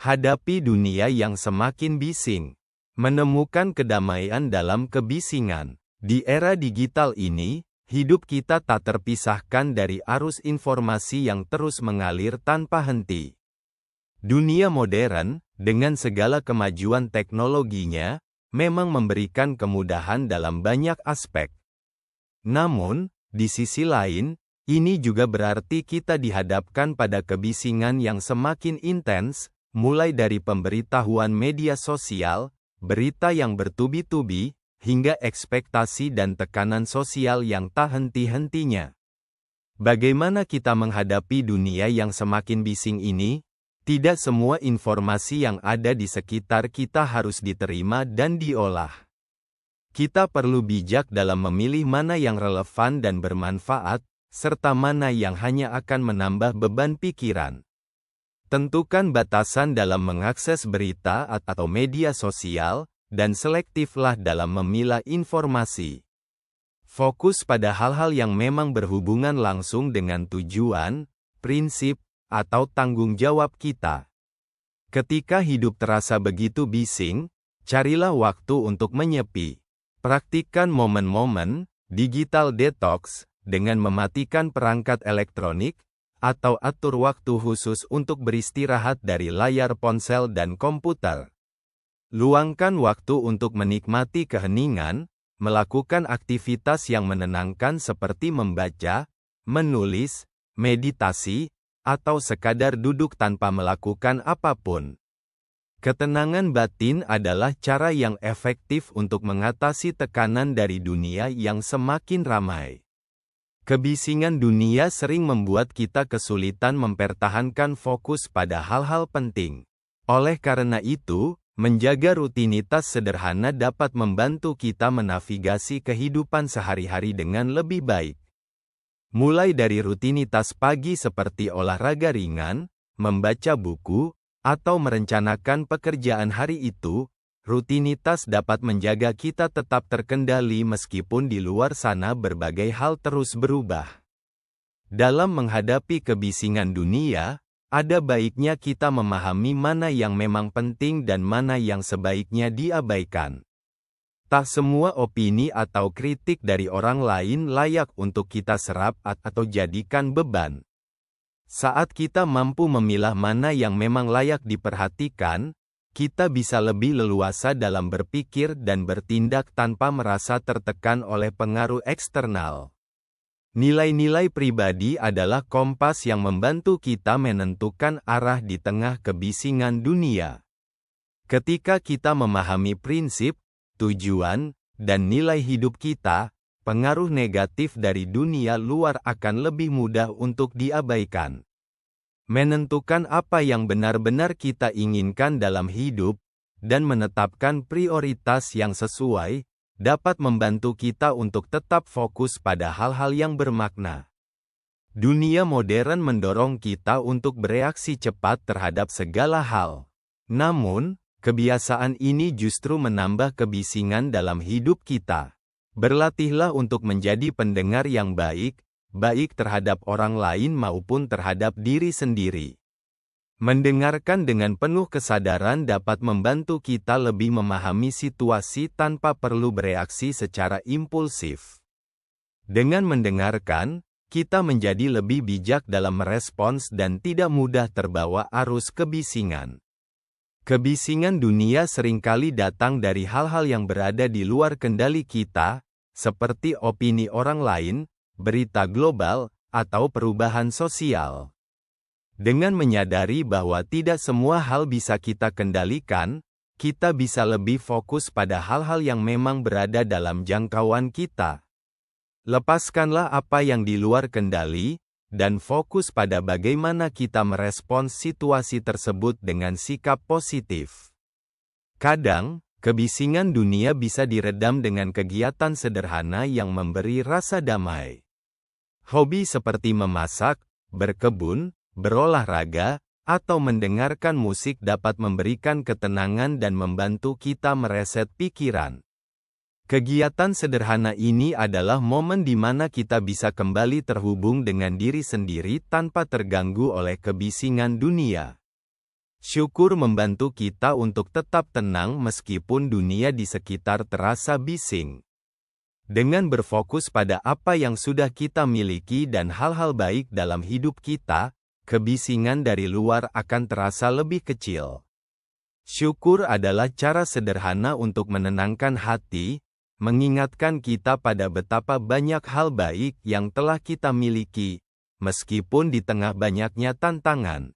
Hadapi dunia yang semakin bising. Menemukan kedamaian dalam kebisingan. Di era digital ini, hidup kita tak terpisahkan dari arus informasi yang terus mengalir tanpa henti. Dunia modern, dengan segala kemajuan teknologinya, memang memberikan kemudahan dalam banyak aspek. Namun, di sisi lain, ini juga berarti kita dihadapkan pada kebisingan yang semakin intens, mulai dari pemberitahuan media sosial, berita yang bertubi-tubi, hingga ekspektasi dan tekanan sosial yang tak henti-hentinya. Bagaimana kita menghadapi dunia yang semakin bising ini? Tidak semua informasi yang ada di sekitar kita harus diterima dan diolah. Kita perlu bijak dalam memilih mana yang relevan dan bermanfaat, serta mana yang hanya akan menambah beban pikiran. Tentukan batasan dalam mengakses berita atau media sosial, dan selektiflah dalam memilah informasi. Fokus pada hal-hal yang memang berhubungan langsung dengan tujuan, prinsip, atau tanggung jawab kita. Ketika hidup terasa begitu bising, carilah waktu untuk menyepi. Praktikkan momen-momen digital detox dengan mematikan perangkat elektronik, atau atur waktu khusus untuk beristirahat dari layar ponsel dan komputer. Luangkan waktu untuk menikmati keheningan, melakukan aktivitas yang menenangkan seperti membaca, menulis, meditasi, atau sekadar duduk tanpa melakukan apapun. Ketenangan batin adalah cara yang efektif untuk mengatasi tekanan dari dunia yang semakin ramai. Kebisingan dunia sering membuat kita kesulitan mempertahankan fokus pada hal-hal penting. Oleh karena itu, menjaga rutinitas sederhana dapat membantu kita menavigasi kehidupan sehari-hari dengan lebih baik. Mulai dari rutinitas pagi seperti olahraga ringan, membaca buku, atau merencanakan pekerjaan hari itu, rutinitas dapat menjaga kita tetap terkendali meskipun di luar sana berbagai hal terus berubah. Dalam menghadapi kebisingan dunia, ada baiknya kita memahami mana yang memang penting dan mana yang sebaiknya diabaikan. Tak semua opini atau kritik dari orang lain layak untuk kita serap atau jadikan beban. Saat kita mampu memilah mana yang memang layak diperhatikan, kita bisa lebih leluasa dalam berpikir dan bertindak tanpa merasa tertekan oleh pengaruh eksternal. Nilai-nilai pribadi adalah kompas yang membantu kita menentukan arah di tengah kebisingan dunia. Ketika kita memahami prinsip, tujuan, dan nilai hidup kita, pengaruh negatif dari dunia luar akan lebih mudah untuk diabaikan. Menentukan apa yang benar-benar kita inginkan dalam hidup, dan menetapkan prioritas yang sesuai, dapat membantu kita untuk tetap fokus pada hal-hal yang bermakna. Dunia modern mendorong kita untuk bereaksi cepat terhadap segala hal. Namun, kebiasaan ini justru menambah kebisingan dalam hidup kita. Berlatihlah untuk menjadi pendengar yang baik terhadap orang lain maupun terhadap diri sendiri. Mendengarkan dengan penuh kesadaran dapat membantu kita lebih memahami situasi tanpa perlu bereaksi secara impulsif. Dengan mendengarkan, kita menjadi lebih bijak dalam merespons dan tidak mudah terbawa arus kebisingan. Kebisingan dunia seringkali datang dari hal-hal yang berada di luar kendali kita, seperti opini orang lain, berita global, atau perubahan sosial. Dengan menyadari bahwa tidak semua hal bisa kita kendalikan, kita bisa lebih fokus pada hal-hal yang memang berada dalam jangkauan kita. Lepaskanlah apa yang di luar kendali, dan fokus pada bagaimana kita merespons situasi tersebut dengan sikap positif. Kadang, kebisingan dunia bisa diredam dengan kegiatan sederhana yang memberi rasa damai. Hobi seperti memasak, berkebun, berolahraga, atau mendengarkan musik dapat memberikan ketenangan dan membantu kita mereset pikiran. Kegiatan sederhana ini adalah momen di mana kita bisa kembali terhubung dengan diri sendiri tanpa terganggu oleh kebisingan dunia. Syukur membantu kita untuk tetap tenang meskipun dunia di sekitar terasa bising. Dengan berfokus pada apa yang sudah kita miliki dan hal-hal baik dalam hidup kita, kebisingan dari luar akan terasa lebih kecil. Syukur adalah cara sederhana untuk menenangkan hati, mengingatkan kita pada betapa banyak hal baik yang telah kita miliki, meskipun di tengah banyaknya tantangan.